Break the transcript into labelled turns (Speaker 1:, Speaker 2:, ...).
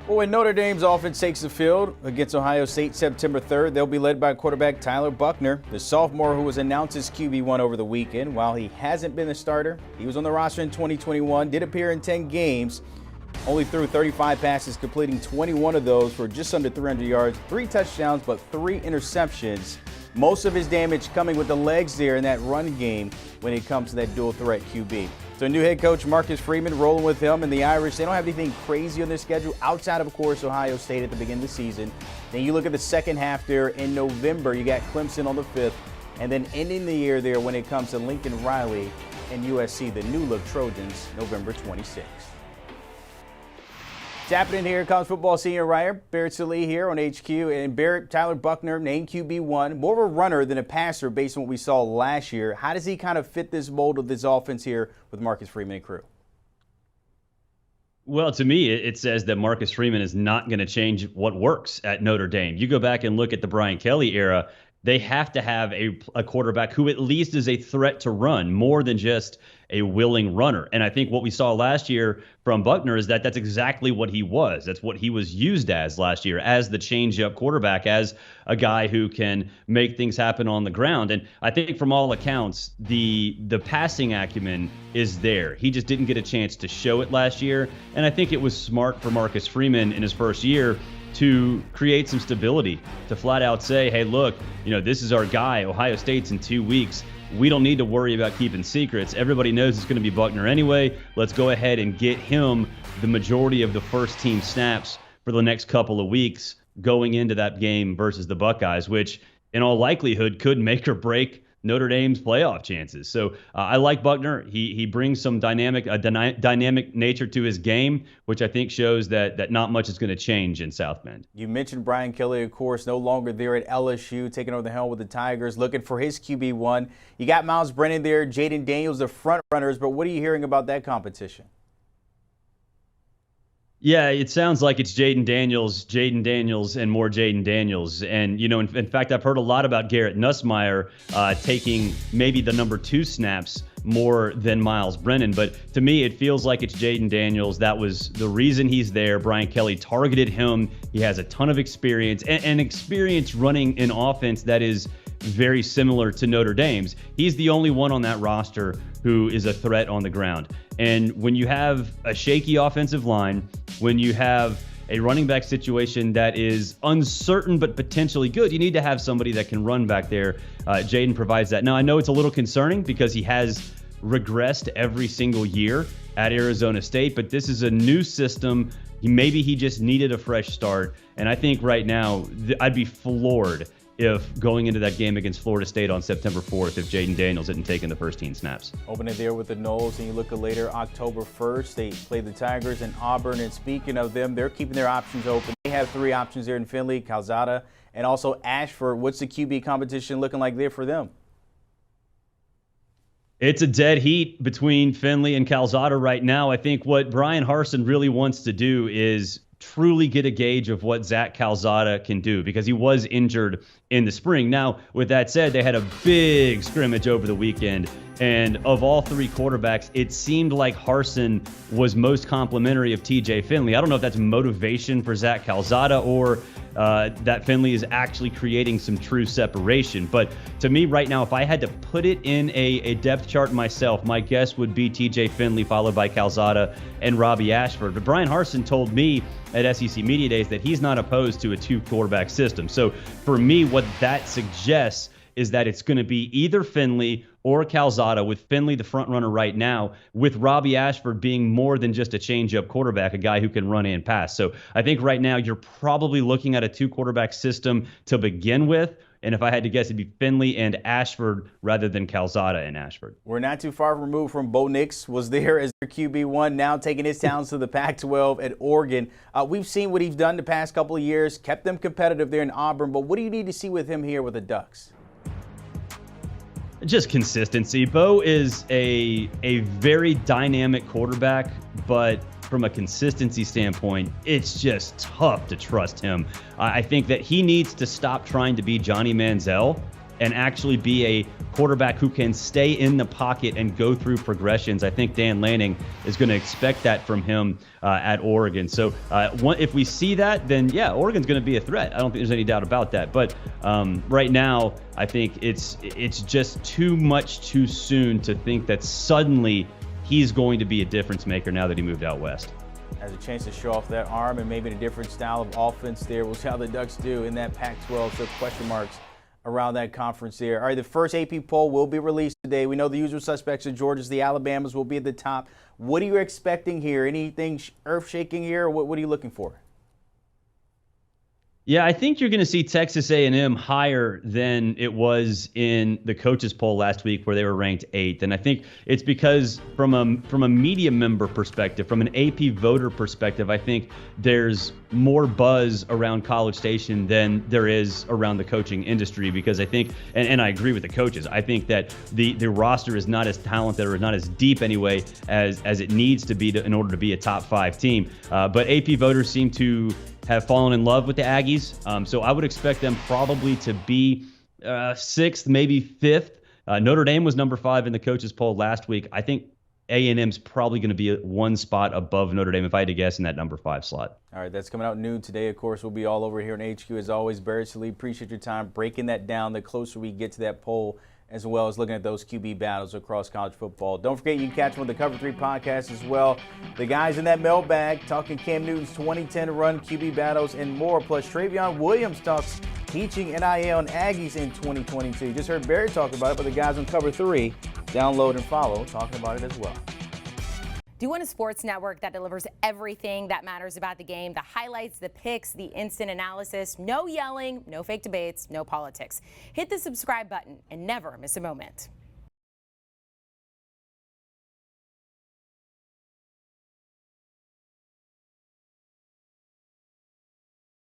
Speaker 1: Well, when Notre Dame's offense takes the field against Ohio State September 3rd, they'll be led by quarterback Tyler Buchner, the sophomore who was announced as QB1 over the weekend. While he hasn't been a starter, he was on the roster in 2021, did appear in 10 games, only threw 35 passes, completing 21 of those for just under 300 yards, 3 touchdowns, but 3 interceptions. Most of his damage coming with the legs there in that run game when it comes to that dual threat QB. So new head coach Marcus Freeman rolling with him, and the Irish, they don't have anything crazy on their schedule outside of course, Ohio State at the beginning of the season. Then you look at the second half there in November, you got Clemson on the 5th, and then ending the year there when it comes to Lincoln Riley and USC, the new look Trojans, November 26th. It's happening here, college football senior writer Barrett Sallee here on HQ. And Barrett, Tyler Buchner named QB1, more of a runner than a passer based on what we saw last year. How does he kind of fit this mold of this offense here with Marcus Freeman and crew?
Speaker 2: Well, to me, it says that Marcus Freeman is not going to change what works at Notre Dame. You go back and look at the Brian Kelly era, they have to have a quarterback who at least is a threat to run more than just a willing runner. And I think what we saw last year from Buchner is that that's exactly what he was. That's what he was used as last year, as the change-up quarterback, as a guy who can make things happen on the ground. And I think from all accounts, the passing acumen is there. He just didn't get a chance to show it last year. And I think it was smart for Marcus Freeman in his first year to create some stability, to flat out say, hey, look, this is our guy. Ohio State's in 2 weeks. We don't need to worry about keeping secrets. Everybody knows it's going to be Buchner anyway. Let's go ahead and get him the majority of the first team snaps for the next couple of weeks going into that game versus the Buckeyes, which in all likelihood could make or break Notre Dame's playoff chances. So I like Buchner. He brings some dynamic nature to his game, which I think shows that not much is going to change in South Bend.
Speaker 1: You mentioned Brian Kelly, of course, no longer there at LSU, taking over the helm with the Tigers, looking for his QB1. You got Miles Brennan there, Jaden Daniels, the front runners, but what are you hearing about that competition?
Speaker 2: Yeah, it sounds like it's Jaden Daniels, and more Jaden Daniels. And, in fact, I've heard a lot about Garrett Nussmeier taking maybe the number 2 snaps more than Miles Brennan. But to me, it feels like it's Jaden Daniels. That was the reason he's there. Brian Kelly targeted him. He has a ton of experience and experience running an offense that is very similar to Notre Dame's. He's the only one on that roster who is a threat on the ground. And when you have a shaky offensive line, when you have a running back situation that is uncertain but potentially good, you need to have somebody that can run back there. Jaden provides that. Now, I know it's a little concerning because he has regressed every single year at Arizona State, but this is a new system. Maybe he just needed a fresh start. And I think right now, I'd be floored if going into that game against Florida State on September 4th, if Jaden Daniels hadn't taken the first team snaps.
Speaker 1: Opening there with the Noles, and you look at later, October 1st, they play the Tigers and Auburn. And speaking of them, they're keeping their options open. They have 3 options there in Finley, Calzada, and also Ashford. What's the QB competition looking like there for them?
Speaker 2: It's a dead heat between Finley and Calzada right now. I think what Brian Harsin really wants to do is truly get a gauge of what Zach Calzada can do, because he was injured in the spring. Now, with that said, they had a big scrimmage over the weekend, and of all 3 quarterbacks, it seemed like Harsin was most complimentary of TJ Finley. I don't know if that's motivation for Zach Calzada or that Finley is actually creating some true separation. But to me right now, if I had to put it in a depth chart myself, my guess would be TJ Finley followed by Calzada and Robbie Ashford. But Brian Harsin told me at SEC Media Days that he's not opposed to a 2-quarterback system. So for me, what that suggests is that it's going to be either Finley or Calzada, with Finley the front runner right now, with Robbie Ashford being more than just a change-up quarterback, a guy who can run and pass. So I think right now you're probably looking at a 2-quarterback system to begin with. And if I had to guess, it'd be Finley and Ashford rather than Calzada and Ashford.
Speaker 1: We're not too far removed from Bo Nix, was there as their QB1, now taking his talents to the Pac-12 at Oregon. We've seen what he's done the past couple of years, kept them competitive there in Auburn. But what do you need to see with him here with the Ducks?
Speaker 2: Just consistency. Bo is a very dynamic quarterback, but from a consistency standpoint, it's just tough to trust him. I think that he needs to stop trying to be Johnny Manziel and actually be a quarterback who can stay in the pocket and go through progressions. I think Dan Lanning is going to expect that from him at Oregon. So if we see that, then yeah, Oregon's going to be a threat. I don't think there's any doubt about that. But right now, I think it's just too much too soon to think that suddenly he's going to be a difference maker now that he moved out west.
Speaker 1: Has a chance to show off that arm and maybe a different style of offense there. We'll see how the Ducks do in that Pac-12. So question marks around that conference there. All right, the first AP poll will be released today. We know the usual suspects of Georgia's, the Alabamas will be at the top. What are you expecting here? Anything earth-shaking here, or what are you looking for?
Speaker 2: Yeah, I think you're going to see Texas A&M higher than it was in the coaches poll last week, where they were ranked 8th. And I think it's because from a media member perspective, from an AP voter perspective, I think there's more buzz around College Station than there is around the coaching industry, because I think, and I agree with the coaches, I think that the roster is not as talented, or not as deep anyway, as it needs to be in order to be a top 5 team. But AP voters seem to have fallen in love with the Aggies. So I would expect them probably to be 6th, maybe 5th. Notre Dame was number 5 in the coaches poll last week. I think A&M's probably going to be one spot above Notre Dame, if I had to guess, in that number 5 slot. All
Speaker 1: right, that's coming out noon today. Of course, we'll be all over here in HQ as always. Barrett Sallee, appreciate your time breaking that down the closer we get to that poll, as well as looking at those QB battles across college football. Don't forget, you can catch them on the Cover 3 podcast as well. The guys in that mailbag talking Cam Newton's 2010 run, QB battles, and more. Plus, Travion Williams talks teaching NIL and Aggies in 2022. You just heard Barry talk about it, but the guys on Cover 3, download and follow, talking about it as well.
Speaker 3: Do you want a sports network that delivers everything that matters about the game? The highlights, the picks, the instant analysis, no yelling, no fake debates, no politics. Hit the subscribe button and never miss a moment.